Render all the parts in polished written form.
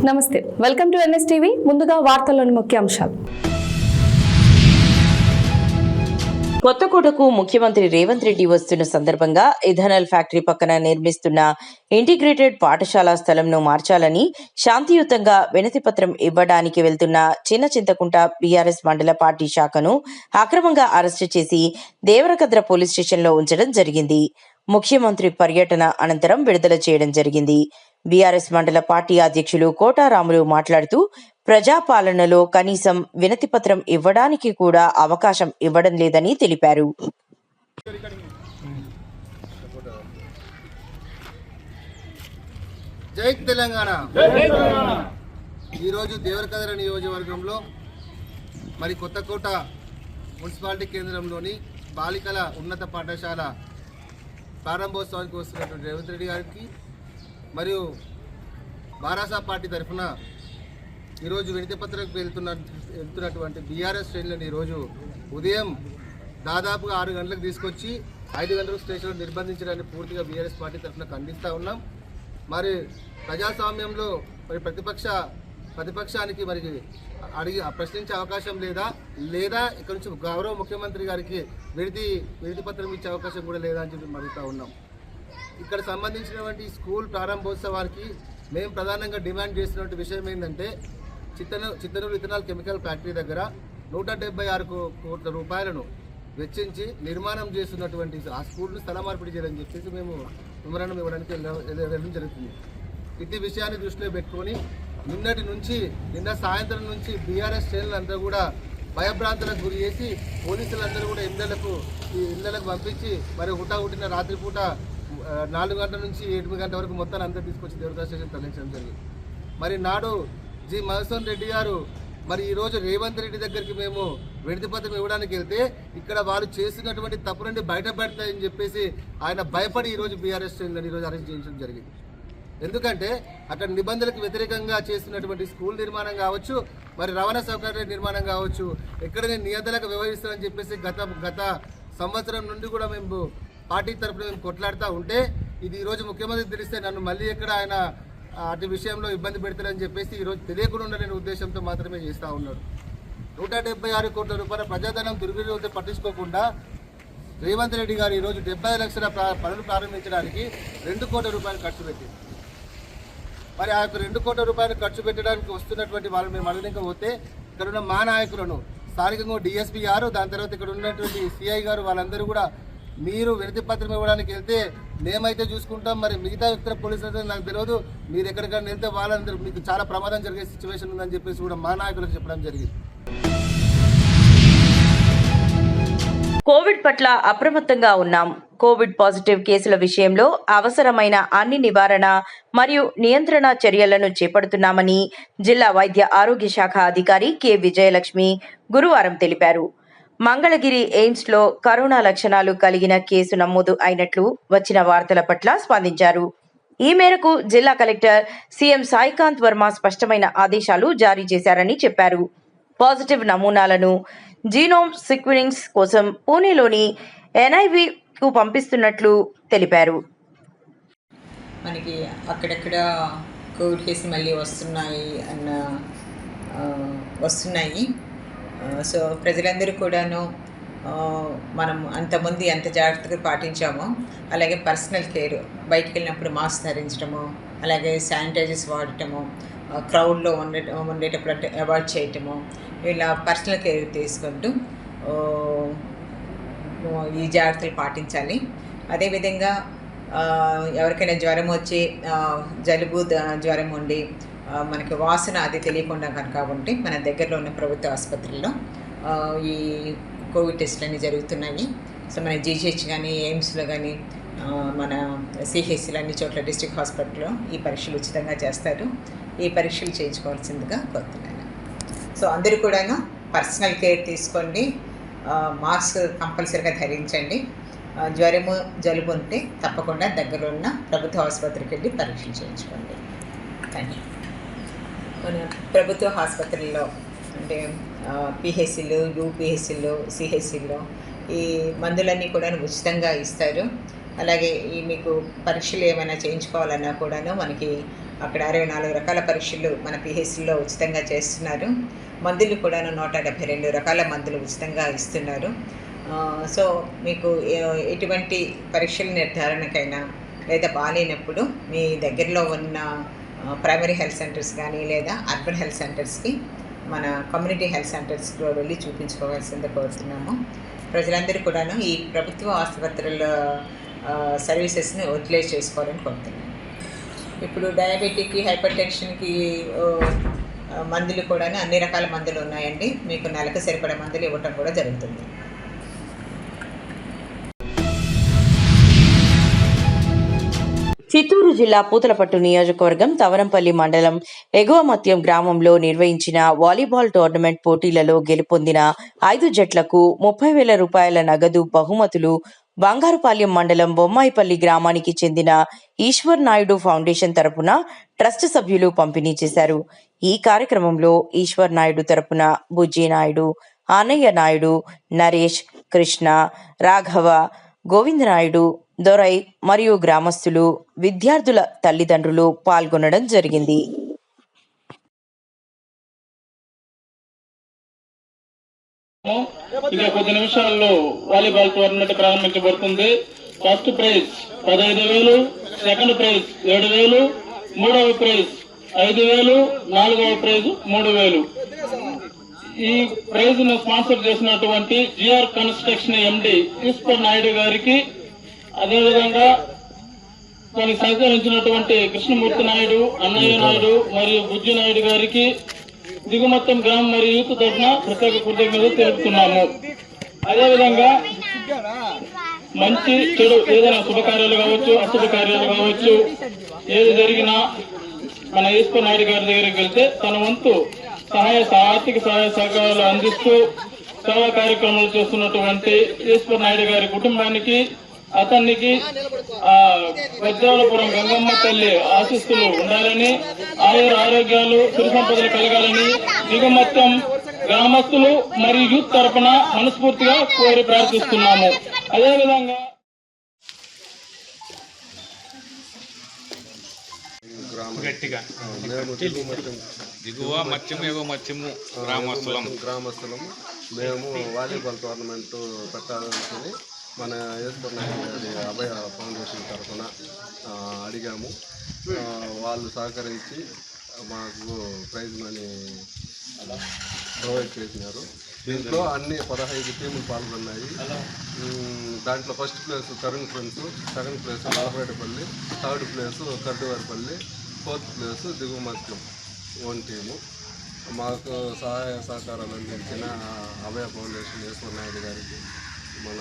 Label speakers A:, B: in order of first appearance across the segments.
A: నమస్తే, welcome to NSTV. ముందుగా వార్తల్లోని ముఖ్యాంశాలు.
B: కొత్తకోటకు ముఖ్యమంత్రి రేవంత్ రెడ్డి వస్తున్న సందర్భంగా ఇథనాల్ ఫ్యాక్టరీ పక్కన నిర్మిస్తున్న ఇంటిగ్రేటెడ్ పాఠశాల స్థలంను మార్చాలని శాంతియుతంగా వినతి పత్రం ఇవ్వడానికి వెళ్తున్న చిన్న చింతకుంట బీఆర్ఎస్ మండల పార్టీ శాఖను అక్రమంగా అరెస్టు చేసి దేవరకద్ర పోలీస్ స్టేషన్లో ఉంచడం జరిగింది. ముఖ్యమంత్రి పర్యటన అనంతరం విడుదల చేయడం జరిగింది. బీఆర్ఎస్ మండల పార్టీ అధ్యక్షులు కోటారాములు మాట్లాడుతూ ప్రజాపాలనలో కనీసం వినతి పత్రం ఇవ్వడానికి కూడా అవకాశం ఇవ్వడం లేదని తెలిపారు.
C: జై తెలంగాణ. ఈరోజు దేవరకద్ర నియోజకవర్గంలో మరి కొత్తకోట మున్సిపాలిటీ కేంద్రంలోని బాలికల ఉన్నత పాఠశాల ప్రారంభోత్సవానికి వస్తున్నటువంటి రేవంత్ రెడ్డి గారికి మరియు బారాసా పార్టీ తరఫున ఈరోజు వినతి పత్రకు వెళ్తున్నటువంటి బీఆర్ఎస్ శ్రేణులను ఈరోజు ఉదయం దాదాపుగా 6 గంటలకు తీసుకొచ్చి 5 గంటలకు స్టేషన్లో నిర్బంధించడానికి పూర్తిగా బీఆర్ఎస్ పార్టీ తరఫున ఖండిస్తూ ఉన్నాం. మరి ప్రజాస్వామ్యంలో మరి ప్రతిపక్షానికి మరి ప్రశ్నించే అవకాశం లేదా ఇక్కడ నుంచి గౌరవ ముఖ్యమంత్రి గారికి వినతి పత్రం ఇచ్చే అవకాశం కూడా లేదా అని చెప్పి అడుగుతూ ఉన్నాం. ఇక్కడ సంబంధించినటువంటి స్కూల్ ప్రారంభోత్సవానికి మేము ప్రధానంగా డిమాండ్ చేసినటువంటి విషయం ఏంటంటే చిత్తనూరు ఇథనాల్ కెమికల్ ఫ్యాక్టరీ దగ్గర 176 కోట్ల రూపాయలను వెచ్చించి నిర్మాణం చేస్తున్నటువంటి ఆ స్కూల్ను స్థల మార్పిడి చేయాలని చెప్పేసి మేము వివరణ ఇవ్వడానికి వెళ్ళడం జరుగుతుంది. ఇట్టి విషయాన్ని దృష్టిలో పెట్టుకొని నిన్న సాయంత్రం నుంచి బీఆర్ఎస్ శ్రేణులందరూ కూడా భయభ్రాంతులకు గురి చేసి పోలీసులందరూ కూడా ఇళ్లకు పంపించి మరి హుటాహుటిన రాత్రిపూట 4 గంటల నుంచి 8 గంటల వరకు మొత్తాన్ని అంతా తీసుకొచ్చి దేవరకద్ర స్టేషన్ తరలించడం జరిగింది. మరి నాడు జి మధుసూదన్ రెడ్డి గారు మరి ఈరోజు రేవంత్ రెడ్డి దగ్గరికి మేము వినతి పత్రం ఇవ్వడానికి వెళ్తే ఇక్కడ వాళ్ళు చేస్తున్నటువంటి తప్పు నుండి బయటపడతాయని చెప్పేసి ఆయన భయపడి ఈరోజు బీఆర్ఎస్ శ్రేణులను ఈరోజు అరెస్ట్ చేయించడం జరిగింది. ఎందుకంటే అక్కడ నిబంధనలకు వ్యతిరేకంగా చేస్తున్నటువంటి స్కూల్ నిర్మాణం కావచ్చు, మరి రవాణా సౌకర్య నిర్మాణం కావచ్చు, ఎక్కడనే నియంత్రణకు వ్యవహరిస్తారని చెప్పేసి గత సంవత్సరం నుండి కూడా మేము పార్టీ తరఫున మేము కొట్లాడుతూ ఉంటే ఇది ఈరోజు ముఖ్యమంత్రి తెలిస్తే నన్ను మళ్ళీ ఎక్కడ ఆయన అటు విషయంలో ఇబ్బంది పెడతారని చెప్పేసి ఈరోజు తెలియకుండా ఉండలేని ఉద్దేశంతో మాత్రమే చేస్తూ ఉన్నాడు. 176 కోట్ల రూపాయల ప్రజాధనం దుర్వినియోగం పట్టించుకోకుండా రేవంత్ రెడ్డి గారు ఈరోజు 70 లక్షల పనులు ప్రారంభించడానికి 2 కోట్ల రూపాయలు ఖర్చు పెట్టింది. మరి ఆ యొక్క 2 కోట్ల రూపాయలు ఖర్చు పెట్టడానికి వస్తున్నటువంటి వాళ్ళు మేము అడగకపోతే ఇక్కడ ఉన్న మా నాయకులను స్థానికంగా డిఎస్పీ గారు, దాని తర్వాత ఇక్కడ ఉన్నటువంటి సిఐ గారు వాళ్ళందరూ కూడా మీరు వినతి పత్రం ఇవ్వడానికి వెళ్తే మేమైతే చూసుకుంటాం, మరి మిగతా వ్యక్తుల పోలీసులు నాకు తెలియదు, మీరు ఎక్కడికైనా వెళ్తే వాళ్ళందరూ మీకు చాలా ప్రమాదం జరిగే సిచ్యువేషన్ ఉందని చెప్పేసి కూడా మా నాయకులకు చెప్పడం జరిగింది.
B: కోవిడ్ పట్ల అప్రమత్తంగా ఉన్నాం. కోవిడ్ పాజిటివ్ కేసుల విషయంలో అవసరమైన అన్ని నివారణ మరియు నియంత్రణ చర్యలను చేపడుతున్నామని జిల్లా వైద్య ఆరోగ్య శాఖ అధికారి కె విజయలక్ష్మి గురువారం తెలిపారు. మంగళగిరి ఎయిమ్స్లో కరోనా లక్షణాలు కలిగిన కేసు నమోదు అయినట్లు వచ్చిన వార్తల పట్ల స్పందించారు. ఈ మేరకు జిల్లా కలెక్టర్ సీఎం సాయికాంత్ వర్మ స్పష్టమైన ఆదేశాలు జారీ చేశారని చెప్పారు. పాజిటివ్ నమూనాలను జీనోమ్ సీక్వెన్సింగ్ కోసం పూణేలోని ఎన్ఐవికు పంపిస్తున్నట్లు తెలిపారు.
D: మనకి అక్కడక్కడ కోవిడ్ కేసులు మళ్ళీ వస్తున్నాయి. సో ప్రజలందరూ కూడాను మనం అంతకుముందు ఎంత జాగ్రత్తగా పాటించామో అలాగే పర్సనల్ కేర్, బయటికి వెళ్ళినప్పుడు మాస్క్ ధరించడము, అలాగే శానిటైజర్స్ వాడటము, క్రౌడ్లో ఉండేటప్పుడు అంటే అవాయిడ్ చేయటము, ఇలా పర్సనల్ కేర్ తీసుకుంటూ ఈ జాగ్రత్తలు పాటించాలి. అదేవిధంగా ఎవరికైనా జ్వరం వచ్చి జ్వరం ఉండి మనకి వాసన అది తెలియకుండా కనుక ఉంటే మన దగ్గరలో ఉన్న ప్రభుత్వ ఆసుపత్రుల్లో ఈ కోవిడ్ టెస్టులు అన్నీ జరుగుతున్నాయి. సో మన జీజీహెచ్ కానీ ఎయిమ్స్లో కానీ మన సిహెచ్సిలో అన్ని చోట్ల డిస్ట్రిక్ట్ హాస్పిటల్లో ఈ పరీక్షలు ఉచితంగా చేస్తారు. ఈ పరీక్షలు చేయించుకోవాల్సిందిగా కోరుతున్నాను. సో అందరూ కూడా పర్సనల్ కేర్ తీసుకోండి, మాస్క్ కంపల్సరీగా ధరించండి. జ్వరము జలుబు ఉంటే తప్పకుండా దగ్గరలో ఉన్న ప్రభుత్వ ఆసుపత్రికి వెళ్ళి పరీక్షలు చేయించుకోండి. Thank you. మన ప్రభుత్వ ఆసుపత్రుల్లో అంటే పిహెచ్సిలు, యూపీహెచ్సిలు, సిహెచ్సిల్లో ఈ మందులన్నీ కూడా ఉచితంగా ఇస్తారు. అలాగే ఈ మీకు పరీక్షలు ఏమైనా చేయించుకోవాలన్నా కూడాను మనకి అక్కడ 64 రకాల పరీక్షలు మన పిహెచ్సిలో ఉచితంగా చేస్తున్నారు. మందులు కూడాను 172 రకాల మందులు ఉచితంగా ఇస్తున్నారు. సో మీకు ఎటువంటి పరీక్షల నిర్ధారణకైనా లేదా బాగాలేనప్పుడు మీ దగ్గరలో ఉన్న ప్రైమరీ హెల్త్ సెంటర్స్ కానీ లేదా అర్బన్ హెల్త్ సెంటర్స్కి మన కమ్యూనిటీ హెల్త్ సెంటర్స్లో వెళ్ళి చూపించుకోవాల్సిందే కోరుతున్నాము. ప్రజలందరూ కూడాను ఈ ప్రభుత్వ ఆసుపత్రుల సర్వీసెస్ని యూటిలైజ్ చేసుకోవాలని కోరుతున్నాను. ఇప్పుడు డయాబెటిక్కి, హైపర్ టెన్షన్కి మందులు కూడా అన్ని రకాల మందులు ఉన్నాయండి. మీకు నెలకు సరిపడే మందులు ఇవ్వటం కూడా జరుగుతుంది.
B: చిత్తూరు జిల్లా పూతలపట్టు నియోజకవర్గం తవరంపల్లి మండలం ఎగువ మత్యం గ్రామంలో నిర్వహించిన వాలీబాల్ టోర్నమెంట్ పోటీలలో గెలుపొందిన 5 జట్లకు 30,000 రూపాయల నగదు బహుమతులు బంగారుపాలెం మండలం బొమ్మాయిపల్లి గ్రామానికి చెందిన ఈశ్వర్ నాయుడు ఫౌండేషన్ తరపున ట్రస్ట్ సభ్యులు పంపిణీ చేశారు. ఈ కార్యక్రమంలో ఈశ్వర్ నాయుడు తరపున బుజ్జి నాయుడు, ఆనయ్య నాయుడు, నరేష్, కృష్ణ, రాఘవ, గోవిందనాయుడు, దొరై మరియు గ్రామస్తులు, విద్యార్థుల తల్లిదండ్రులు పాల్గొనడం జరిగింది.
E: ఇంకా కొద్ది నిమిషాల్లో వాలీబాల్ టోర్నమెంట్ ప్రారంభించబడుతుంది. ఫస్ట్ ప్రైజ్ 15,000, సెకండ్ ప్రైజ్ 7,000, మూడవ ప్రైజ్ 5,000, నాలుగవ ప్రైజ్ 3,000. ఈ ప్రైజ్ ను స్పాన్సర్ చేసినటువంటి జిఆర్ కన్స్ట్రక్షన్ ఎండి ఈశ్వర్ నాయుడు గారికి, అదేవిధంగా దానికి సహకరించినటువంటి కృష్ణమూర్తి నాయుడు, అన్నయ్య నాయుడు మరియు బుజ్జి నాయుడు గారికి దిగుమత్తం గ్రామం మరియు యూత్ తరఫున ప్రత్యేక కృతజ్ఞతలు తెలుపుతున్నాము. అదేవిధంగా మంచి చెడు ఏదైనా శుభకార్యాలు కావచ్చు, అశుభకార్యాలు కావచ్చు, ఏది జరిగినా మన ఈశ్వర్ నాయుడు గారి దగ్గరికి వెళ్తే తన వంతు ఆర్థిక సహాయ సహకారాలు అందిస్తూ సేవా కార్యక్రమాలు చేస్తున్నటువంటి ఈశ్వర్ నాయుడు గారి కుటుంబానికి, అతనికి పెద్దవలపురం గంగమ్మ తల్లి ఆశీస్సులు ఉండాలని, ఆరోగ్యాలు, సిరి సంపదలు కలగాలని దిగుమత్తం గ్రామస్తులు మరియు యూత్ తరపున మనస్ఫూర్తిగా కోరి ప్రార్థిస్తున్నాము. అదేవిధంగా
F: దిగువ మత్స్యము, ఎగువ మత్స్యము
C: గ్రామస్తులము మేము వాలీబాల్ టోర్నమెంట్ పెట్టాలనుకుని మన ఈశ్వర్ నాయుడు గారి అభయ ఫౌండేషన్ తరఫున అడిగాము. వాళ్ళు సహకరించి మాకు ప్రైజ్ మనీ ప్రొవైడ్ చేసినారు. దీంట్లో అన్ని 15 టీములు పాల్గొన్నాయి. దాంట్లో first place Tarun friends, second place Nalabhetapalli, third place Karduvaripalli, fourth place Digumatyam 1 team. మాకు సహాయ సహకారాలు అందించిన అభయ ఫౌండేషన్ ఈశ్వర్ నాయుడు గారికి, మన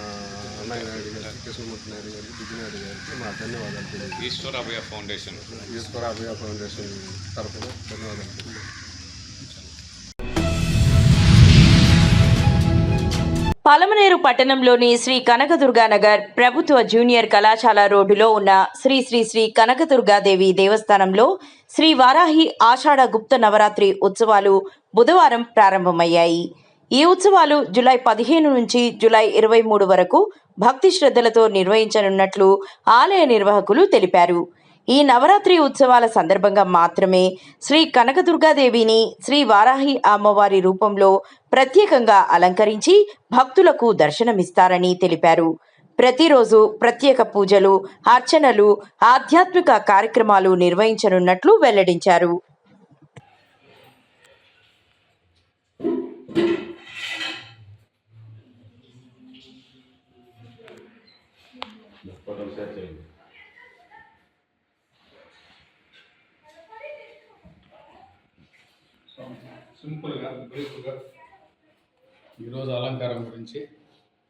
C: అన్నయ్య నాయుడు గారికి, కృష్ణమూర్తి నాయుడు గారికి, బుజ్జి నాయుడు గారికి మా ధన్యవాదాలు తెలియదు.
F: ఈశ్వర్ అభయ ఫౌండేషన్
C: తరఫున ధన్యవాదాలు తెలియదు.
B: పలమనేరు పట్టణంలోని శ్రీ కనకదుర్గానగర్ ప్రభుత్వ జూనియర్ కళాశాల రోడ్డులో ఉన్న శ్రీ శ్రీ శ్రీ కనకదుర్గాదేవి దేవస్థానంలో శ్రీ వారాహి ఆషాఢ గుప్త నవరాత్రి ఉత్సవాలు బుధవారం ప్రారంభమయ్యాయి. ఈ ఉత్సవాలు జూలై 15 నుంచి జూలై 23 వరకు భక్తి శ్రద్ధలతో నిర్వహించనున్నట్లు ఆలయ నిర్వాహకులు తెలిపారు. ఈ నవరాత్రి ఉత్సవాల సందర్భంగా మాత్రమే శ్రీ కనకదుర్గాదేవిని శ్రీ వారాహి అమ్మవారి రూపంలో ప్రత్యేకంగా అలంకరించి భక్తులకు దర్శనమిస్తారని తెలిపారు. ప్రతిరోజు ప్రత్యేక పూజలు, అర్చనలు, ఆధ్యాత్మిక కార్యక్రమాలు నిర్వహించనున్నట్లు వెల్లడించారు.
G: సింపుల్గా బ్రీఫ్గా ఈరోజు అలంకారం గురించి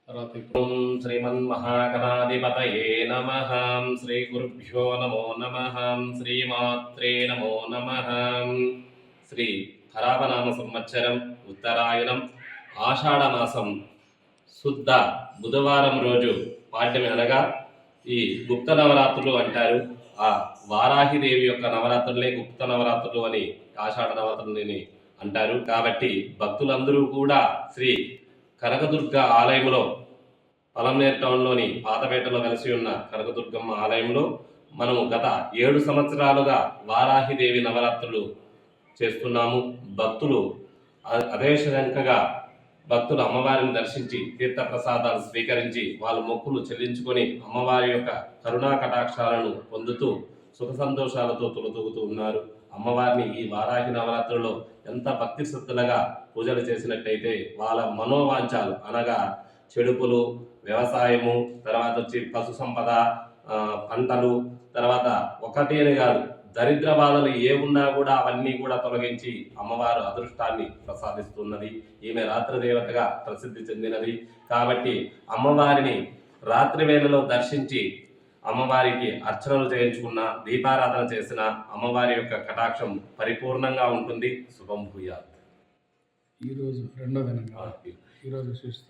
G: తర్వాత
H: ఓం శ్రీమన్మహాగణాధిపతయే నమః. శ్రీ గురుభ్యో నమో నమః. శ్రీమాత్రే నమో నమః. శ్రీ ఖరాబనామ సంవత్సరం ఉత్తరాయణం ఆషాఢమాసం శుద్ధ బుధవారం రోజు పాడ్యమి అనగా ఈ గుప్త నవరాత్రులు అంటారు. ఆ వారాహిదేవి యొక్క నవరాత్రులే గుప్త నవరాత్రులు అని ఆషాఢ నవరాత్రులని అంటారు. కాబట్టి భక్తులందరూ కూడా శ్రీ కనకదుర్గ ఆలయంలో పలమనేరు టౌన్లోని పాతపేటలో కలిసి ఉన్న కనకదుర్గమ్మ ఆలయంలో మనము గత 7 సంవత్సరాలుగా వారాహిదేవి నవరాత్రులు చేస్తున్నాము. భక్తులు అదేశంకగా భక్తులు అమ్మవారిని దర్శించి తీర్థప్రసాదాలు స్వీకరించి వాళ్ళ మొక్కులు చెల్లించుకొని అమ్మవారి యొక్క కరుణా కటాక్షాలను పొందుతూ సుఖ సంతోషాలతో తొలతూగుతూ ఉన్నారు. అమ్మవారిని ఈ వారాహి నవరాత్రుల్లో ఎంత భక్తి శ్రద్ధలుగా పూజలు చేసినట్టయితే వాళ్ళ మనోవాంఛాలు అనగా చెడుపులు, వ్యవసాయము, తర్వాత వచ్చి పశు సంపద, పంటలు, తర్వాత ఒకటి అని కాదు దరిద్ర బాధలు ఏమున్నా కూడా అవన్నీ కూడా తొలగించి అమ్మవారు అదృష్టాన్ని ప్రసాదిస్తున్నది. ఈమె రాత్రి దేవతగా ప్రసిద్ధి చెందినది. కాబట్టి అమ్మవారిని రాత్రి వేళలో దర్శించి అమ్మవారికి అర్చనలు చేయించుకున్న, దీపారాధన చేసిన అమ్మవారి యొక్క కటాక్షం పరిపూర్ణంగా ఉంటుంది. శుభం భూయాత్.
G: ఈరోజు రెండవ దినంగా ఈరోజు విశేషత.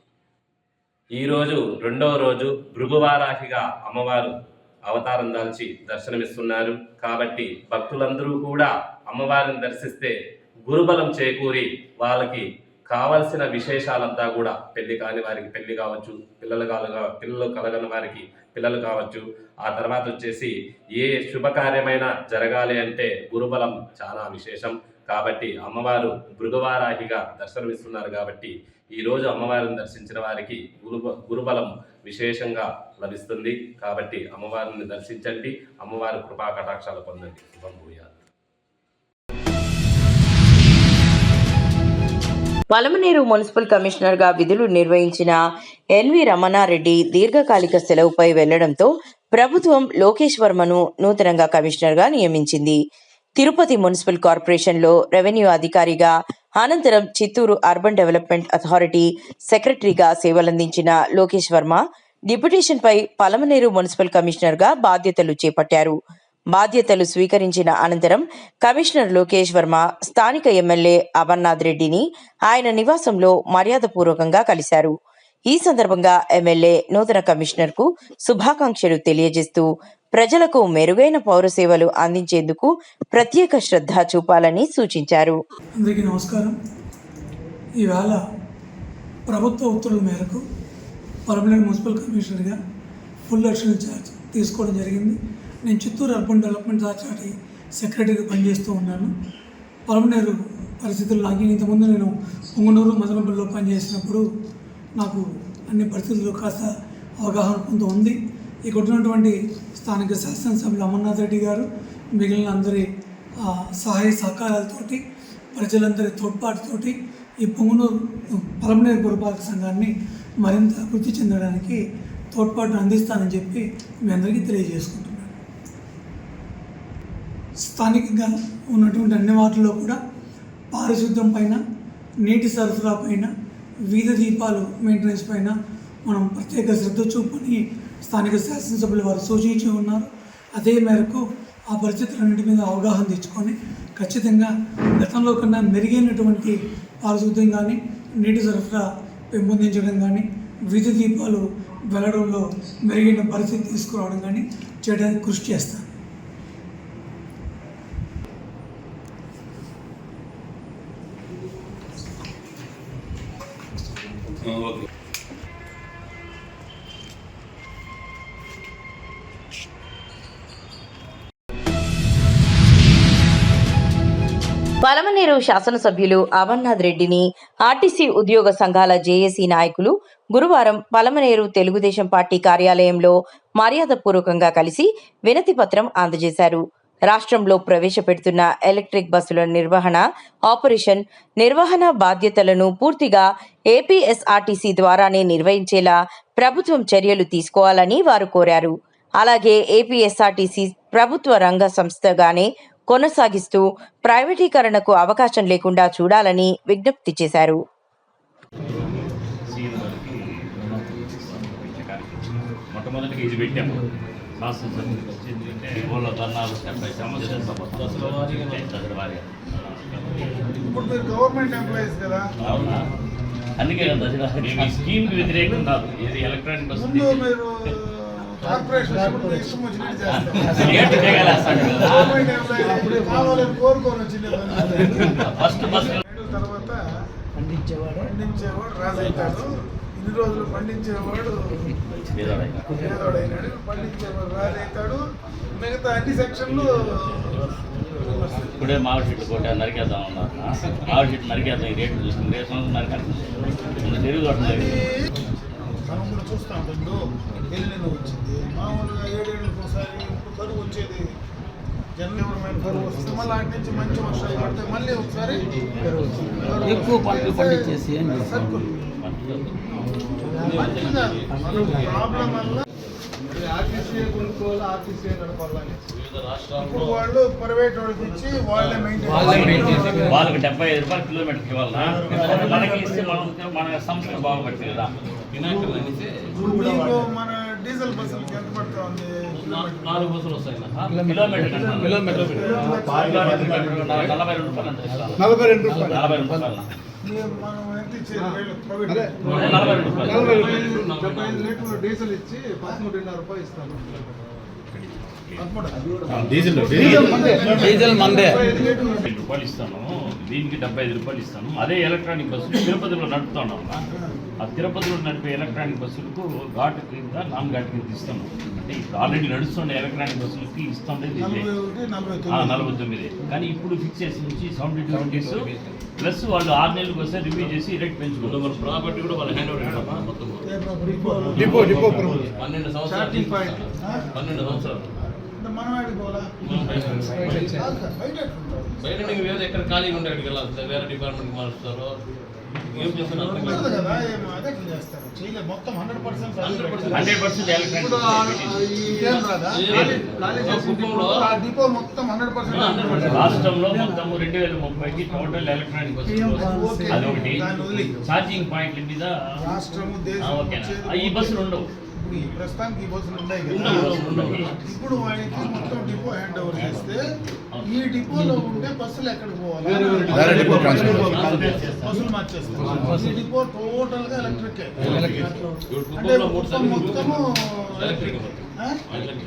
H: ఈరోజు రెండవ రోజు భృగువారాహిగా అమ్మవారు అవతారం దాల్చి దర్శనమిస్తున్నారు. కాబట్టి భక్తులందరూ కూడా అమ్మవారిని దర్శిస్తే గురుబలం చేకూరి వాళ్ళకి కావలసిన విశేషాలంతా కూడా పెళ్లి కాని వారికి పెళ్లి కావచ్చు, పిల్లలు కలగని వారికి పిల్లలు కావచ్చు. ఆ తర్వాత వచ్చేసి ఏ శుభకార్యమైనా జరగాలి అంటే గురుబలం చాలా విశేషం. కాబట్టి అమ్మవారు భృగువారాహిగా దర్శనమిస్తున్నారు. కాబట్టి ఈరోజు అమ్మవారిని దర్శించిన వారికి గురుబలం విశేషంగా లభిస్తుంది. కాబట్టి అమ్మవారిని దర్శించండి, అమ్మవారి కృపా కటాక్షాలు పొందండి. శుభం భూయాత్.
B: పలమనేరు మున్సిపల్ కమిషనర్గా విధులు నిర్వహించిన ఎన్వి రమణారెడ్డి దీర్ఘకాలిక సెలవుపై వెళ్లడంతో ప్రభుత్వం లోకేష్ వర్మను నూతనంగా కమిషనర్గా నియమించింది. తిరుపతి మున్సిపల్ కార్పొరేషన్లో రెవెన్యూ అధికారిగా, అనంతరం చిత్తూరు అర్బన్ డెవలప్మెంట్ అథారిటీ సెక్రటరీగా సేవలందించిన లోకేష్ వర్మ డిప్యుటేషన్పై పలమనేరు మున్సిపల్ కమిషనర్గా బాధ్యతలు చేపట్టారు. బాధ్యతలు స్వీకరించిన అనంతరం కమిషనర్ లోకేష్ వర్మ స్థానిక ఎమ్మెల్యే అమర్నాథ్ రెడ్డిని ఆయన నివాసంలో మర్యాదపూర్వకంగా కలిశారు. ఈ సందర్భంగా ఎమ్మెల్యే నూతన కమిషనర్కు శుభాకాంక్షలు తెలియజేస్తూ ప్రజలకు మెరుగైన పౌర సేవలు అందించేందుకు ప్రత్యేక శ్రద్ధ చూపాలని సూచించారు.
I: అందరికీ నమస్కారం. ఈవేళ ప్రభుత్వ ఉత్తర్వుల మేరకు పలమనేరు మున్సిపల్ కమిషనర్గా ఫుల్ యాక్షన్ ఛార్జ్ తీసుకోవడం జరిగింది. నేను చిత్తూరు అర్బన్ డెవలప్మెంట్ అథారిటీ సెక్రటరీగా పనిచేస్తూ ఉన్నాను. పలమనేరు పరిస్థితులు నాకు ఇంతకుముందు నేను పొంగనూరు, మదనపల్లిలో పనిచేసినప్పుడు నాకు అన్ని పరిస్థితుల్లో కాస్త అవగాహన కొంత ఉంది. ఇక్కడ ఉన్నటువంటి స్థానిక శాసనసభ్యులు అమర్నాథ్ రెడ్డి గారు, మిగిలిన అందరి సహాయ సహకారాలతోటి, ప్రజలందరి తోడ్పాటుతోటి ఈ పలమనేరు పురపాలక సంఘాన్ని మరింత అభివృద్ధి చెందడానికి తోడ్పాటును అందిస్తానని చెప్పి మీ అందరికీ తెలియజేసుకుంటున్నాను. స్థానికంగా ఉన్నటువంటి అన్ని వాటిల్లో కూడా పారిశుద్ధ్యం పైన, నీటి సరఫరా పైన, వీధి దీపాలు మెయింటెనెన్స్ పైన మనం ప్రత్యేక శ్రద్ధ చూపని స్థానిక శాసనసభ్యులు వారు సూచించి ఉన్నారు. అదే మేరకు ఆ పరిస్థితులన్నింటి మీద అవగాహన తెచ్చుకొని ఖచ్చితంగా గతంలో కన్నా మెరుగైనటువంటి పారిశుద్ధ్యం కానీ, నీటి సరఫరా పెంపొందించడం కానీ, వీధి దీపాలు వెళ్లడంలో మెరుగైన పరిస్థితి తీసుకురావడం కానీ చేయడానికి కృషి చేస్తాను.
B: పలమనేరు శాసనసభ్యులు అమర్నాథ్ రెడ్డిని ఆర్టీసీ ఉద్యోగ సంఘాల జేఏసీ నాయకులు గురువారం పలమనేరు తెలుగుదేశం పార్టీ కార్యాలయంలో మర్యాదపూర్వకంగా కలిసి వినతి పత్రం అందజేశారు. రాష్ట్రంలో ప్రవేశపెడుతున్న ఎలక్ట్రిక్ బస్సుల ఆపరేషన్ నిర్వహణ బాధ్యతలను పూర్తిగా ఏపీఎస్ఆర్టీసీ ద్వారానే నిర్వహించేలా ప్రభుత్వం చర్యలు తీసుకోవాలని వారు కోరారు. అలాగే ఏపీఎస్ఆర్టీసీ ప్రభుత్వ రంగ సంస్థగానే కొనసాగిస్తూ ప్రైవేటీకరణకు అవకాశం లేకుండా చూడాలని విజ్ఞప్తి చేశారు.
J: మొట్టమొదటిగా ఇది పెట్టాము.
C: ఇప్పుడు మీరు గవర్నమెంట్ ఎంప్లాయీస్ కదా,
J: అందుకే కదా ఈ స్కీమ్ కి వ్యతిరేకం కాదు. ఇది ఎలక్ట్రానిక్ బస్
C: మీరు కార్పొరేషన్ ఇష్టం వచ్చినట్టు చేస్తారు. కావాలని కోరుకొని వచ్చింది. తర్వాత పండించేవాడు రాజు అవుతాడు.
G: ఇన్ని రోజులు పండించేవాడు పేదవాడైనాడు, పండించేవాడు రాజవుతాడు. మిగతా అన్ని సెక్షన్లు
J: ఇప్పుడే మామిడి చెట్టు కొట్ట నరికేద్దాం ఉన్నారు. మామిడి చెట్టు నరికేద్దాం, ఈ రేట్లు చూసుకుని రేపు సంవత్సరం నరికేద్దాం తిరుగుతుంది.
G: మనం కూడా చూస్తూ ఉంటాం. ఎల్లిన వచ్చింది మామూలుగా 7 ఏళ్ళకి ఒకసారి, ఇప్పుడు కరువు వచ్చేది జనవరమైన కరువు వస్తుంది. మళ్ళీ అటు నుంచి మంచి వర్షాలు పడితే మళ్ళీ ఒకసారి
K: ఎక్కువ పంటలు పండించేసి
G: సర్కుల్ ప్రాబ్లం వల్ల ఆర్టీసీ కొనుక్కోవాలి, ఆర్టీసీ నడపాలని ఇప్పుడు వాళ్ళు ప్రైవేట్ వాళ్ళకి ఇచ్చి వాళ్ళే మెయింటైన్
J: వాళ్ళకి 75 రూపాయలు కిలోమీటర్కి ఇవ్వాలన్నా, మనకి ఇస్తే మన సంస్థ బాగుపడుతుంది కదా.
G: దీంట్లో మన డీజిల్ బస్సులకి ఎంత పడుతూ ఉంది?
J: 4 బస్సులు వస్తాయి కిలోమీటర్ 42 రూపాయలు అంటే
G: 42 రూపాయలు.
J: 42 రూపాయలు
G: మనం ఎంత ఇచ్చేది? ప్రైవేట్
J: 42 రూపాయలు
G: 75 లీటర్లు డీజిల్ ఇచ్చి 13.5 రూపాయలు ఇస్తాను.
K: డీజిల్ మందే
J: 5 రూపాయలు ఇస్తాను, దీనికి 75 రూపాయలు ఇస్తాను. అదే ఎలక్ట్రానిక్ బస్సులు తిరుపతిలో నడుపుతున్నాం. ఆ తిరుపతిలో నడిపే ఎలక్ట్రానిక్ బస్సులకు ఘాటు కింద నాన్ ఘాటు కింద ఇస్తాను. అంటే ఇప్పుడు ఆల్రెడీ నడుస్తుండే ఎలక్ట్రానిక్ బస్సులకి ఇస్తుండేది 49. కానీ ఇప్పుడు ఫిక్స్ చేసి నుంచి 72 రూపీస్ ప్లస్ వాళ్ళు 6 నెలలకు వస్తే రివ్యూ చేసి రేట్ పెంచుకుంటాం. మన ప్రాపర్టీ కూడా వాళ్ళు హ్యాండ్ ఓవర్ మొత్తం 12 సంవత్సరాలు బయట వేరే ఎక్కడ ఖాళీ ఉండే అక్కడికి వెళ్ళాలి, వేరే డిపార్ట్మెంట్కి మారుస్తారు. ఏం చేస్తున్నారు?
G: 100%
J: రాష్ట్రంలో మొత్తం 2030కి టోటల్ ఎలక్ట్రానిక్ బస్సు అదొకటి. ఛార్జింగ్ పాయింట్ల మీద ఈ బస్సులు ఉండవు.
G: ప్రస్తుతానికి ఈ బస్సులు ఉన్నాయి కదా, ఇప్పుడు వాడికి మొత్తం డిపో హ్యాండ్ ఓవర్ చేస్తే ఈ డిపోలో ఉండే బస్సులు ఎక్కడికి పోవాలి? బస్సులు మార్చేస్తారు. ఈ డిపో టోటల్ గా ఎలక్ట్రిక్ అంటే మొత్తము
J: ఎలక్ట్రిక్.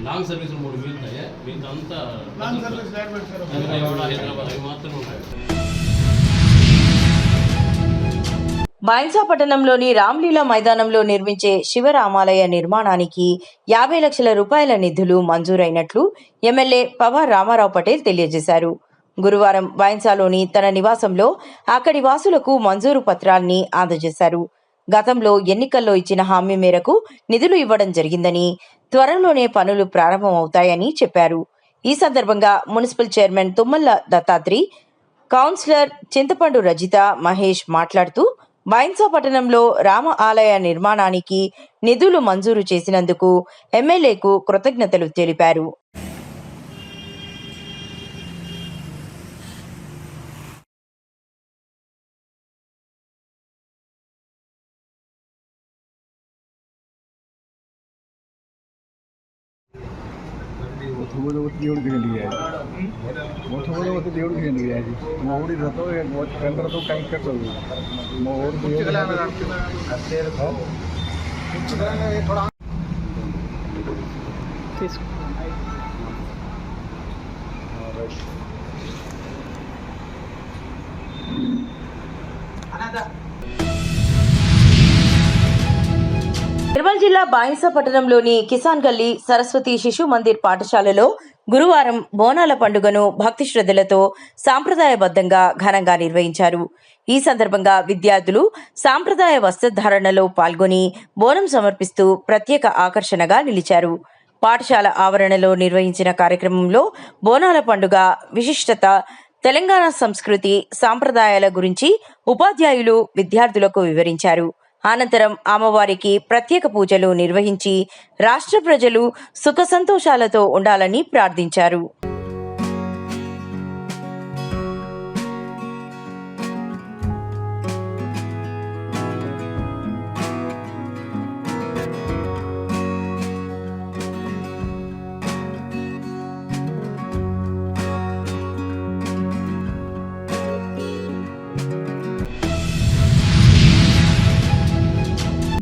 J: లాంగ్ సర్వీస్ 3 మిగులుతాయి, మిగతా అంతా
G: లాంగ్ సర్వీస్
J: హైదరాబాద్ అవి మాత్రమే ఉంటాయి.
B: బైన్సా పట్టణంలోని రామ్లీలా మైదానంలో నిర్మించే శివరామాలయ నిర్మాణానికి 50 లక్షల రూపాయల నిధులు మంజూరైనట్లు ఎమ్మెల్యే పవార్ రామారావు పటేల్ తెలియజేశారు. గురువారం బైన్సాలోని తన నివాసంలో అక్కడి వాసులకు మంజూరు పత్రాల్ని అందజేశారు. గతంలో ఎన్నికల్లో ఇచ్చిన హామీ మేరకు నిధులు ఇవ్వడం జరిగిందని, త్వరలోనే పనులు ప్రారంభమవుతాయని చెప్పారు. ఈ సందర్భంగా municipal chairman Tummala Dattatri, councillor Chintapandu Rajitha Mahesh మాట్లాడుతూ బైన్సా పట్టణంలో రామ ఆలయ నిర్మాణానికి నిధులు మంజూరు చేసినందుకు ఎమ్మెల్యేకు కృతజ్ఞతలు తెలిపారు.
K: దేవుడికి మౌడి రథం కండ్రతో కంకట్టదు
B: నిర్మల్ జిల్లా బైన్సా పట్టణంలోని కిసాన్ గల్లీ సరస్వతి శిశు మందిర్ పాఠశాలలో గురువారం బోనాల పండుగను భక్తి శ్రద్ధలతో సాంప్రదాయబద్ధంగా ఘనంగా నిర్వహించారు. ఈ సందర్భంగా విద్యార్థులు సాంప్రదాయ వస్త్రధారణలో పాల్గొని బోనం సమర్పిస్తూ ప్రత్యేక ఆకర్షణగా నిలిచారు. పాఠశాల ఆవరణలో నిర్వహించిన కార్యక్రమంలో బోనాల పండుగ విశిష్టత, తెలంగాణ సంస్కృతి, సాంప్రదాయాల గురించి ఉపాధ్యాయులు విద్యార్థులకు వివరించారు. అనంతరం అమ్మవారికి ప్రత్యేక పూజలు నిర్వహించి రాష్ట్ర ప్రజలు సుఖ సంతోషాలతో ఉండాలని ప్రార్థించారు.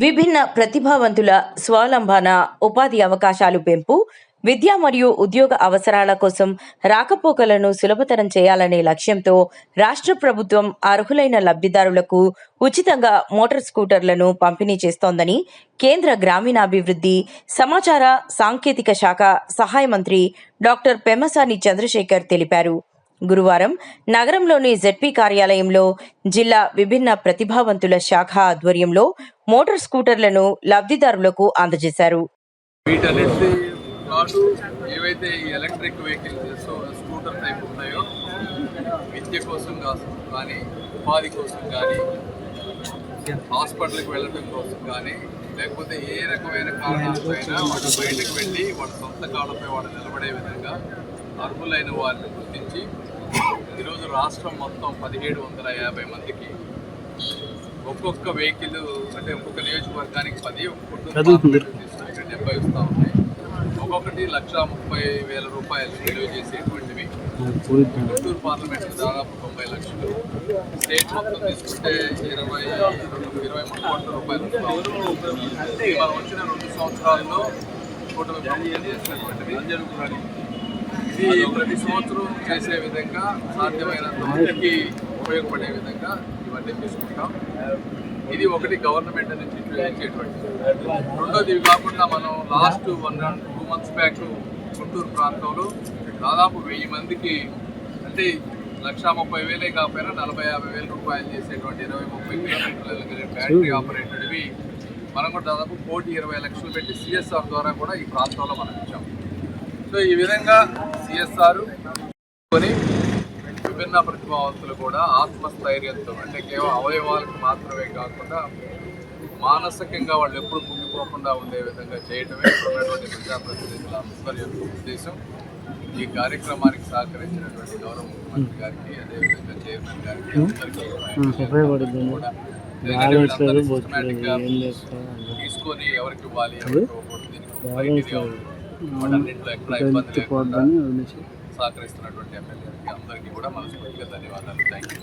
B: విభిన్న ప్రతిభావంతుల స్వావలంబన, ఉపాధి అవకాశాలు పెంపు, విద్య మరియు ఉద్యోగ అవసరాల కోసం రాకపోకలను సులభతరం చేయాలనే లక్ష్యంతో రాష్ట్ర ప్రభుత్వం అర్హులైన లబ్ధిదారులకు ఉచితంగా మోటార్ స్కూటర్లను పంపిణీ చేస్తోందని కేంద్ర గ్రామీణాభివృద్ధి, సమాచార సాంకేతిక శాఖ సహాయ మంత్రి డాక్టర్ పెమ్మసాని చంద్రశేఖర్ తెలిపారు. గురువారం నగరంలోని జెడ్పీ కార్యాలయంలో జిల్లా విభిన్న ప్రతిభావంతుల శాఖ ఆధ్వర్యంలో మోటార్ స్కూటర్లను లబ్ధిదారులకు అందజేశారు.
L: వీటన్నిటి పాటు ఏవైతే ఈ ఎలక్ట్రిక్ వెహికల్స్ స్కూటర్ టైప్ ఉన్నాయో విద్య కోసం కానీ, ఉపాధి కోసం కానీ, హాస్పిటల్కి వెళ్ళడం కోసం కానీ, లేకపోతే ఏ రకమైన కారణాలపైనా వాళ్ళు బయటకు వెళ్ళి వాళ్ళ సొంత కాళ్ళపై వాళ్ళు నిలబడే విధంగా అర్హులైన వారిని గుర్తించి ఈరోజు రాష్ట్రం మొత్తం 1750 మందికి ఒక్కొక్క వెహికల్ అంటే ఒక్కొక్క నియోజకవర్గానికి 10, ఒక్కొక్క 70 ఇస్తూ ఉన్నాయి. ఒక్కొక్కటి 1,30,000 రూపాయలు విలువ చేసేటువంటివి. గుంటూరు పార్లమెంట్ దాదాపు 90 లక్షలు, స్టేట్ మొత్తం తీసుకుంటే 23 కోట్ల రూపాయలు. ఇది మనం వచ్చిన 2 సంవత్సరాల్లో కూటమి ప్రభుత్వం చేసినటువంటిది. ఇది ప్రతి సంవత్సరం చేసే విధంగా సాధ్యమైనంత మందికి ఉపయోగపడే విధంగా ఇవన్నీ తీసుకుంటాం. ఇది ఒకటి గవర్నమెంట్ నుంచి ఇచ్చేటువంటిది. రెండోది ఇవి కాకుండా మనం లాస్ట్ 2 months బ్యాక్ గుంటూరు ప్రాంతంలో దాదాపు 1000 మందికి అంటే 1,30,000 కాకపోయినా 40,000-50,000 రూపాయలు చేసేటువంటి 20-30 కిలోమీటర్ల బ్యాటరీ ఆపరేటెడ్వి మనం కూడా దాదాపు 1,20 లక్షలు పెట్టి సిఎస్ఆర్ ద్వారా కూడా ఈ ప్రాంతంలో మనం ఇచ్చాం. సో ఈ విధంగా సిఎస్ఆర్ కొని విభిన్న ప్రతిభావంతులు కూడా ఆత్మస్థైర్యంతో అంటే కేవలం అవయవాలకు మాత్రమే కాకుండా మానసికంగా వాళ్ళు ఎప్పుడు కుంగిపోకుండా ఉండే విధంగా చేయటమే ఉన్నటువంటి ప్రజాప్రతినిధుల అందరి యొక్క ఉద్దేశం. ఈ కార్యక్రమానికి సహకరించినటువంటి గౌరవ ముఖ్యమంత్రి గారికి, అదేవిధంగా చైర్మన్ గారికి తీసుకొని ఎవరికి ఇవ్వాలి, ఎవరికి ఇవ్వకూడదు, దీనికి వాటన్నింటిలో ఎక్కడ ఇబ్బంది లేకుండా సహకరిస్తున్నటువంటి ఎమ్మెల్యేకి అందరికీ కూడా మనస్ఫూర్తిగా ధన్యవాదాలు. Thank you.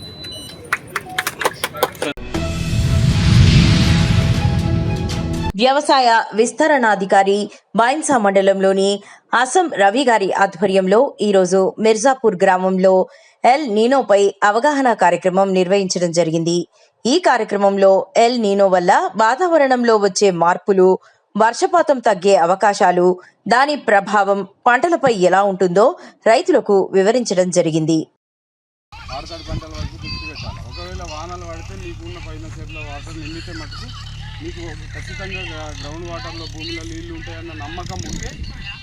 B: వ్యవసాయ విస్తరణాధికారి బైన్సా మండలంలోని అసం రవి గారి ఆధ్వర్యంలో ఈరోజు మిర్జాపూర్ గ్రామంలో ఎల్ నీనోపై అవగాహన కార్యక్రమం నిర్వహించడం జరిగింది. ఈ కార్యక్రమంలో ఎల్ నీనో వల్ల వాతావరణంలో వచ్చే మార్పులు, వర్షపాతం తగ్గే అవకాశాలు, దాని ప్రభావం పంటలపై ఎలా ఉంటుందో రైతులకు వివరించడం జరిగింది.
K: ఆరుతడి పంటల వరకు దృష్టి పెట్టాలి. ఒకవేళ వానలు పడితే మీకున్న పైన చెట్ల వాటర్ నిండితే మటుకు మీకు ఖచ్చితంగా గ్రౌండ్ వాటర్లో భూమిలో నీళ్లు ఉంటాయన్న నమ్మకం ఉంటే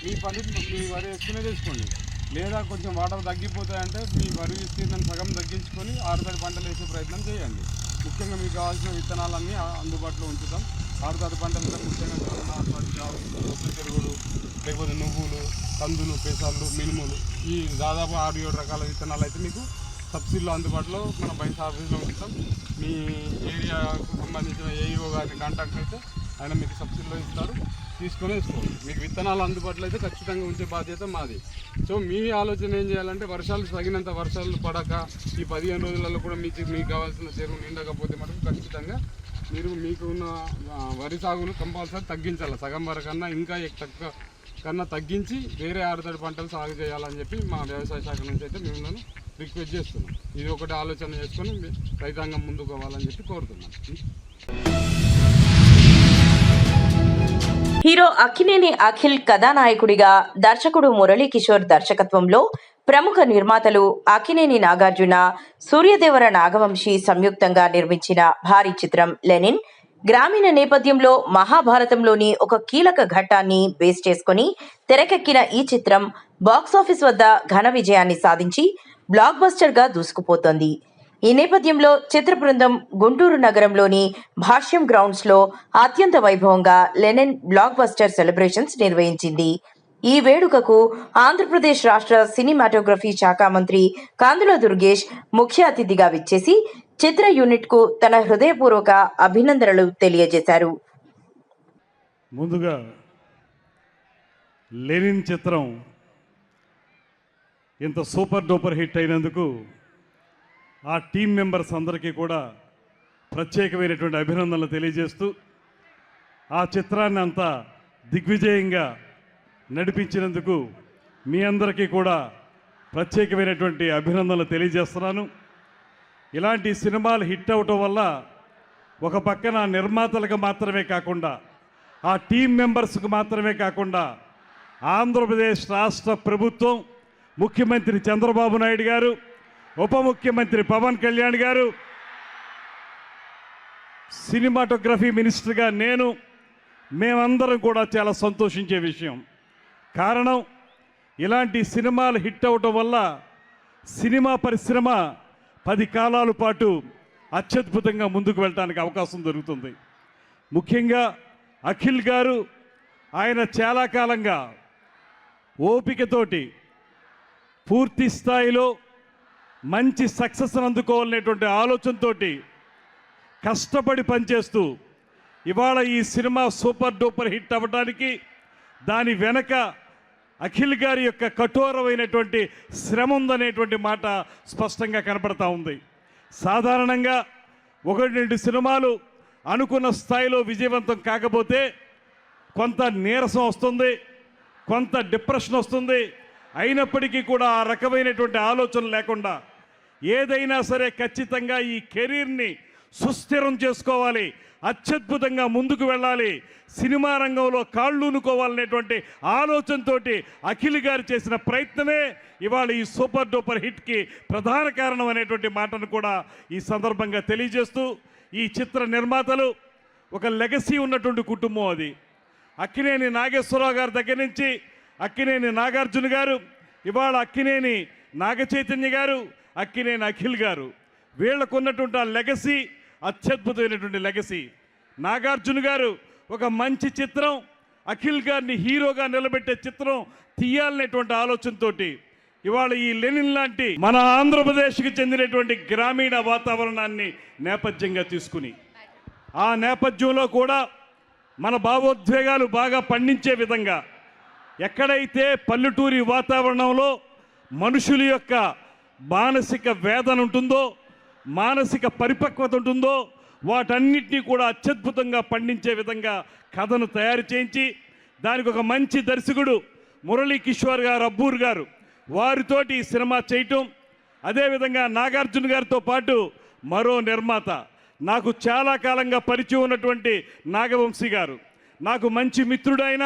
K: మీ పని మీ వరి వేసుకునే చేసుకోండి. లేదా కొంచెం వాటర్ తగ్గిపోతాయంటే మీ వరి విస్తీర్ణం సగం తగ్గించుకొని ఆరుతడి పంటలు వేసే ప్రయత్నం చేయండి. ముఖ్యంగా మీకు కావాల్సిన విత్తనాలన్నీ అందుబాటులో ఉంచుతాం. ఆరుతడి పంటలు ముఖ్యంగా చెరుగుడు, లేకపోతే నువ్వులు, కందులు, పెసళ్ళు, మినుములు, ఈ దాదాపు 6-7 రకాల విత్తనాలు అయితే మీకు సబ్సిడీలో అందుబాటులో మన బైన్స్ ఆఫీస్లో ఉంచుతాం. మీ ఏరియాకు సంబంధించిన ఏఈఓ గారిని కాంటాక్ట్ అయితే ఆయన మీకు సబ్సిడీలో ఇస్తారు, తీసుకొని వేసుకోండి. మీకు విత్తనాలు అందుబాటులో అయితే ఖచ్చితంగా ఉంచే బాధ్యత మాది. సో మీ ఆలోచన ఏం చేయాలంటే వర్షాలు తగినంత వర్షాలు పడక ఈ 15 రోజులలో కూడా మీకు కావాల్సిన చెరువు నిండకపోతే మటుకు ఖచ్చితంగా మీకు ఉన్న వరి సాగును కంపల్సరీ తగ్గించాలి. సగం వరకన్నా ఇంకా తక్కువ కన్నా తగ్గించి వేరే ఆరుతడి పంటలు సాగు చేయాలని చెప్పి మా వ్యవసాయ శాఖ నుంచి అయితే మిమ్మల్ని రిక్వెస్ట్ చేస్తున్నాం. ఇది ఒకటి ఆలోచన చేసుకొని రైతాంగం ముందుకు పోవాలని చెప్పి కోరుతున్నాం.
B: హీరో అక్కినేని అఖిల్ కథానాయకుడిగా దర్శకుడు మురళీకిషోర్ దర్శకత్వంలో ప్రముఖ నిర్మాతలు అక్కినేని నాగార్జున, సూర్యదేవర నాగవంశీ సంయుక్తంగా నిర్మించిన భారీ చిత్రం లెనిన్ గ్రామీణ నేపథ్యంలో మహాభారతంలోని ఒక కీలక ఘట్టాన్ని బేస్ చేసుకుని తెరకెక్కిన ఈ చిత్రం బాక్సాఫీస్ వద్ద ఘన విజయాన్ని సాధించి బ్లాక్ బస్టర్ గా దూసుకుపోతోంది. ఈ నేపథ్యంలో చిత్ర బృందం గుంటూరు నగరంలోని భాష్యం గ్రౌండ్స్ లో అత్యంత వైభవంగా లెనిన్ బ్లాక్ బస్టర్ సెలబ్రేషన్స్ నిర్వహించింది. ఈ వేడుకకు ఆంధ్రప్రదేశ్ రాష్ట్ర సినిమాటోగ్రఫీ శాఖ మంత్రి కందుల దుర్గేష్ ముఖ్య అతిథిగా విచ్చేసి చిత్ర యూనిట్ కు తన హృదయపూర్వక అభినందనలు తెలియజేశారు.
M: ముందుగా లెనిన్ చిత్రం ఇంత సూపర్ డూపర్ హిట్ అయినందుకు ఆ టీం మెంబర్స్ అందరికీ కూడా ప్రత్యేకమైనటువంటి అభినందనలు తెలియజేస్తూ ఆ చిత్రాన్ని అంతా దిగ్విజయంగా నడిపించినందుకు మీ అందరికీ కూడా ప్రత్యేకమైనటువంటి అభినందనలు తెలియజేస్తున్నాను. ఇలాంటి సినిమాలు హిట్ అవటం వల్ల ఒక పక్కన నిర్మాతలకు మాత్రమే కాకుండా ఆ టీం మెంబర్స్కు మాత్రమే కాకుండా ఆంధ్రప్రదేశ్ రాష్ట్ర ప్రభుత్వం, ముఖ్యమంత్రి చంద్రబాబు నాయుడు గారు, ఉప ముఖ్యమంత్రి పవన్ కళ్యాణ్ గారు, సినిమాటోగ్రఫీ మినిస్టర్గా నేను, మేమందరం కూడా చాలా సంతోషించే విషయం. కారణం, ఇలాంటి సినిమాలు హిట్ అవటం వల్ల సినిమా పరిశ్రమ 10 కాలాల పాటు అత్యద్భుతంగా ముందుకు వెళ్ళడానికి అవకాశం దొరుకుతుంది. ముఖ్యంగా అఖిల్ గారు, ఆయన చాలా కాలంగా ఓపికతోటి పూర్తి స్థాయిలో మంచి సక్సెస్ అందుకోవాలనేటువంటి ఆలోచనతోటి కష్టపడి పనిచేస్తూ ఇవాళ ఈ సినిమా సూపర్ డూపర్ హిట్ అవ్వడానికి దాని వెనక అఖిల్ గారి యొక్క కఠోరమైనటువంటి శ్రమ ఉందనేటువంటి మాట స్పష్టంగా కనపడతా ఉంది. సాధారణంగా 1-2 సినిమాలు అనుకున్న స్థాయిలో విజయవంతం కాకపోతే కొంత నీరసం వస్తుంది, కొంత డిప్రెషన్ వస్తుంది. అయినప్పటికీ కూడా ఆ రకమైనటువంటి ఆలోచన లేకుండా ఏదైనా సరే ఖచ్చితంగా ఈ కెరీర్ని సుస్థిరం చేసుకోవాలి, అత్యద్భుతంగా ముందుకు వెళ్ళాలి, సినిమా రంగంలో కాళ్ళూనుకోవాలనేటువంటి ఆలోచనతో అఖిల్ గారు చేసిన ప్రయత్నమే ఇవాళ ఈ సూపర్ డూపర్ హిట్కి ప్రధాన కారణం అనేటువంటి మాటను కూడా ఈ సందర్భంగా తెలియజేస్తూ, ఈ చిత్ర నిర్మాతలు ఒక లెగసీ ఉన్నటువంటి కుటుంబం. అది అక్కినేని నాగేశ్వరరావు గారి దగ్గర నుంచి అక్కినేని నాగార్జున గారు, ఇవాళ అక్కినేని నాగచైతన్య గారు, అక్కినేని అఖిల్ గారు, వీళ్ళకున్నటువంటి ఆ లెగసీ అత్యద్భుతమైనటువంటి లెగసీ. నాగార్జున గారు ఒక మంచి చిత్రం, అఖిల్ గారిని హీరోగా నిలబెట్టే చిత్రం తీయాలనేటువంటి ఆలోచనతోటి ఇవాళ ఈ లెనిన్ లాంటి మన ఆంధ్రప్రదేశ్కి చెందినటువంటి గ్రామీణ వాతావరణాన్ని నేపథ్యంగా తీసుకుని ఆ నేపథ్యంలో కూడా మన భావోద్వేగాలు బాగా పండించే విధంగా ఎక్కడైతే పల్లెటూరి వాతావరణంలో మనుషుల యొక్క మానసిక వేదన ఉంటుందో, మానసిక పరిపక్వత ఉంటుందో, వాటన్నిటినీ కూడా అత్యద్భుతంగా పండించే విధంగా కథను తయారు చేయించి దానికి ఒక మంచి దర్శకుడు మురళీ కిషోర్ గారు, అబ్బూర్ గారు, వారితోటి ఈ సినిమా చేయటం, అదేవిధంగా నాగార్జున గారితో పాటు మరో నిర్మాత, నాకు చాలా కాలంగా పరిచయం ఉన్నటువంటి నాగవంశీ గారు, నాకు మంచి మిత్రుడైన,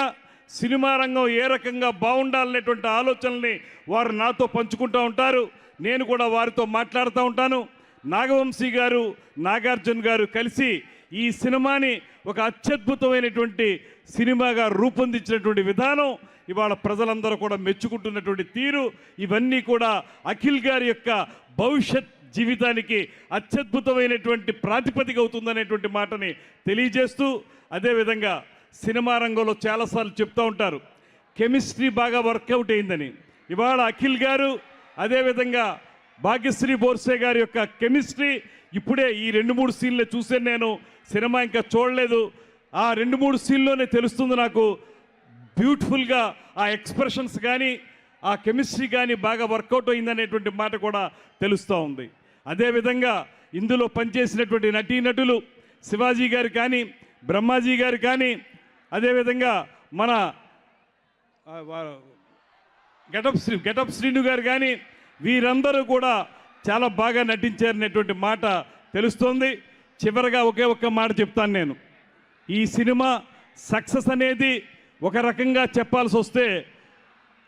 M: సినిమా రంగం ఏ రకంగా బాగుండాలనేటువంటి ఆలోచనల్ని వారు నాతో పంచుకుంటూ ఉంటారు. నేను కూడా వారితో మాట్లాడుతూ ఉంటాను. నాగవంశీ గారు, నాగార్జున గారు కలిసి ఈ సినిమాని ఒక అత్యద్భుతమైనటువంటి సినిమాగా రూపొందించినటువంటి విధానం, ఇవాళ ప్రజలందరూ కూడా మెచ్చుకుంటున్నటువంటి తీరు, ఇవన్నీ కూడా అఖిల్ గారి యొక్క భవిష్యత్ జీవితానికి అత్యద్భుతమైనటువంటి ప్రాతిపదిక అవుతుందనేటువంటి మాటని తెలియజేస్తూ, అదేవిధంగా సినిమా రంగంలో చాలాసార్లు చెప్తూ ఉంటారు కెమిస్ట్రీ బాగా వర్కౌట్ అయిందని. ఇవాళ అఖిల్ గారు, అదేవిధంగా భాగ్యశ్రీ బోర్సే గారి యొక్క కెమిస్ట్రీ ఇప్పుడే ఈ 2-3 సీన్లే చూసాను నేను, సినిమా ఇంకా చూడలేదు. ఆ 2-3 సీన్లోనే తెలుస్తుంది నాకు బ్యూటిఫుల్గా ఆ ఎక్స్ప్రెషన్స్ కానీ ఆ కెమిస్ట్రీ కానీ బాగా వర్కౌట్ అయిందనేటువంటి మాట కూడా తెలుస్తూ ఉంది. అదేవిధంగా ఇందులో పనిచేసినటువంటి నటీనటులు శివాజీ గారు కానీ, బ్రహ్మాజీ గారు కానీ, అదేవిధంగా మన గెటప్ శ్రీను గారు కానీ, వీరందరూ కూడా చాలా బాగా నటించారనేటువంటి మాట తెలుస్తోంది. చివరగా ఒకే ఒక్క మాట చెప్తాను నేను, ఈ సినిమా సక్సెస్ అనేది ఒక రకంగా చెప్పాల్సి వస్తే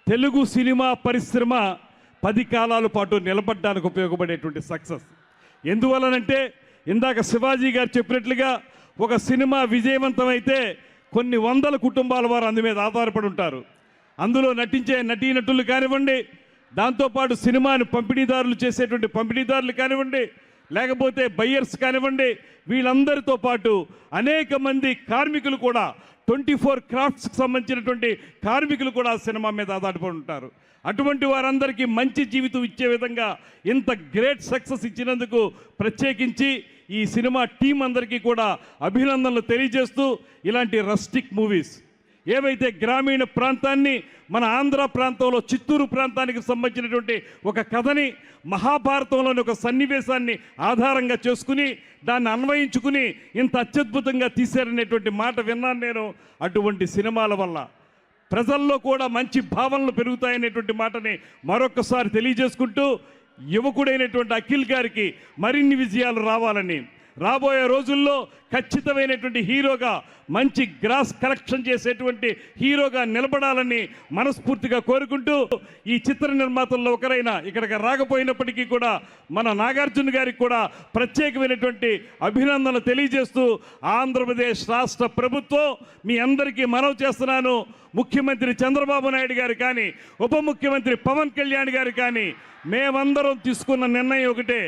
M: తెలుగు సినిమా పరిశ్రమ 10 కాలాల పాటు నిలబడడానికి ఉపయోగపడేటువంటి సక్సెస్. ఎందువలనంటే ఇందాక శివాజీ గారు చెప్పినట్లుగా ఒక సినిమా విజయవంతమైతే కొన్ని వందల కుటుంబాల వారు అందు మీద ఆధారపడి ఉంటారు. అందులో నటించే నటీనటులు కానివ్వండి, దాంతోపాటు సినిమాను పంపిణీదారులు చేసేటువంటి పంపిణీదారులు కానివ్వండి, లేకపోతే బయ్యర్స్ కానివ్వండి, వీళ్ళందరితో పాటు అనేక మంది కార్మికులు కూడా 24 క్రాఫ్ట్స్కి సంబంధించినటువంటి కార్మికులు కూడా ఆ సినిమా మీద ఆధారపడి ఉంటారు. అటువంటి వారందరికీ మంచి జీవితం ఇచ్చే విధంగా ఇంత గ్రేట్ సక్సెస్ ఇచ్చినందుకు ప్రత్యేకించి ఈ సినిమా టీం అందరికీ కూడా అభినందనలు తెలియజేస్తూ, ఇలాంటి రస్టిక్ మూవీస్ ఏవైతే గ్రామీణ ప్రాంతాన్ని, మన ఆంధ్ర ప్రాంతంలో చిత్తూరు ప్రాంతానికి సంబంధించినటువంటి ఒక కథని, మహాభారతంలోని ఒక సన్నివేశాన్ని ఆధారంగా చేసుకుని దాన్ని అన్వయించుకుని ఇంత అత్యద్భుతంగా తీశారనేటువంటి మాట విన్నాను నేను. అటువంటి సినిమాల వల్ల ప్రజల్లో కూడా మంచి భావనలు పెరుగుతాయనేటువంటి మాటని మరొకసారి తెలియజేసుకుంటూ యువకుడైనటువంటి అఖిల్ గారికి మరిన్ని విజయాలు రావాలని, రాబోయే రోజుల్లో ఖచ్చితమైనటువంటి హీరోగా, మంచి గ్రాస్ కలెక్షన్ చేసేటువంటి హీరోగా నిలబడాలని మనస్ఫూర్తిగా కోరుకుంటూ, ఈ చిత్ర నిర్మాతల్లో ఒకరైన ఇక్కడికి రాకపోయినప్పటికీ కూడా మన నాగార్జున గారికి కూడా ప్రత్యేకమైనటువంటి అభినందనలు తెలియజేస్తూ, ఆంధ్రప్రదేశ్ రాష్ట్ర ప్రభుత్వం మీ అందరికీ మనవి చేస్తున్నాను, ముఖ్యమంత్రి చంద్రబాబు నాయుడు గారు కానీ, ఉప ముఖ్యమంత్రి పవన్ కళ్యాణ్ గారు కానీ మేమందరం తీసుకున్న నిర్ణయం ఒకటే,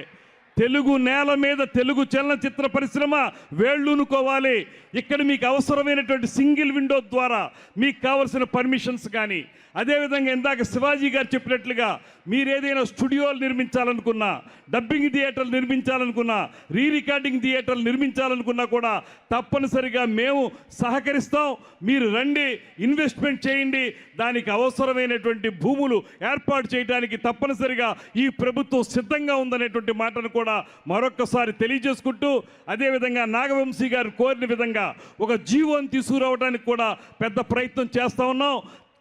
M: తెలుగు నేల మీద తెలుగు చలనచిత్ర పరిశ్రమ వేళ్ళూనుకోవాలి. ఇక్కడ మీకు అవసరమైనటువంటి సింగిల్ విండో ద్వారా మీకు కావలసిన పర్మిషన్స్ కానీ, అదేవిధంగా ఇందాక శివాజీ గారు చెప్పినట్లుగా మీరు ఏదైనా స్టూడియోలు నిర్మించాలనుకున్నా, డబ్బింగ్ థియేటర్లు నిర్మించాలనుకున్నా, రీ రికార్డింగ్ థియేటర్లు నిర్మించాలనుకున్నా కూడా తప్పనిసరిగా మేము సహకరిస్తాం. మీరు రండి, ఇన్వెస్ట్మెంట్ చేయండి, దానికి అవసరమైనటువంటి భూములు ఏర్పాటు చేయడానికి తప్పనిసరిగా ఈ ప్రభుత్వం సిద్ధంగా ఉందనేటువంటి మాటను కూడా మరొక్కసారి తెలియజేసుకుంటూ, అదేవిధంగా నాగవంశీ గారు కోరిన విధంగా ఒక జీవోని తీసుకురావడానికి కూడా పెద్ద ప్రయత్నం చేస్తూ ఉన్నాం.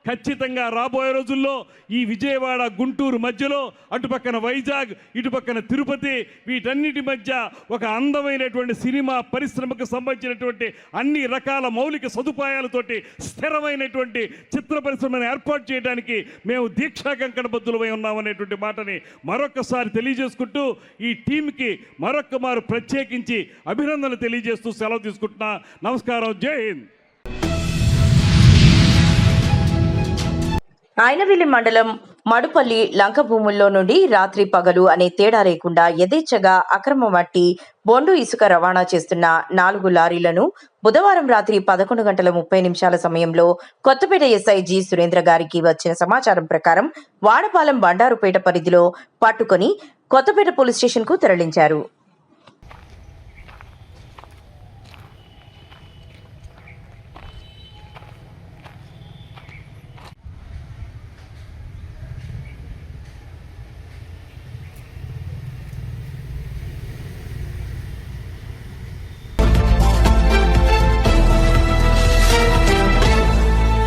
M: ఖచ్చితంగా రాబోయే రోజుల్లో ఈ విజయవాడ గుంటూరు మధ్యలో అటుపక్కన వైజాగ్, ఇటుపక్కన తిరుపతి, వీటన్నిటి మధ్య ఒక అందమైనటువంటి సినిమా పరిశ్రమకు సంబంధించినటువంటి అన్ని రకాల మౌలిక సదుపాయాలతోటి స్థిరమైనటువంటి చిత్ర పరిశ్రమను ఏర్పాటు చేయడానికి మేము దీక్షా కంకణబద్ధులమై ఉన్నామనేటువంటి మాటని మరొకసారి తెలియజేసుకుంటూ, ఈ టీంకి మరొక్కమారు ప్రత్యేకించి అభినందనలు తెలియజేస్తూ సెలవు తీసుకుంటున్నా. నమస్కారం. జై హింద్.
B: ఆయనవిల్లి మండలం మడుపల్లి లంక భూముల్లో నుండి రాత్రి పగలు అనే తేడా లేకుండా యథేచ్ఛగా అక్రమ మట్టి, బొండు ఇసుక రవాణా చేస్తున్న 4 లారీలను బుధవారం రాత్రి 11:30 సమయంలో కొత్తపేట ఎస్ఐ జి సురేంద్ర గారికి వచ్చిన సమాచారం ప్రకారం వాడపాలెం బండారుపేట పరిధిలో పట్టుకొని కొత్తపేట పోలీస్ స్టేషన్ కు తరలించారు.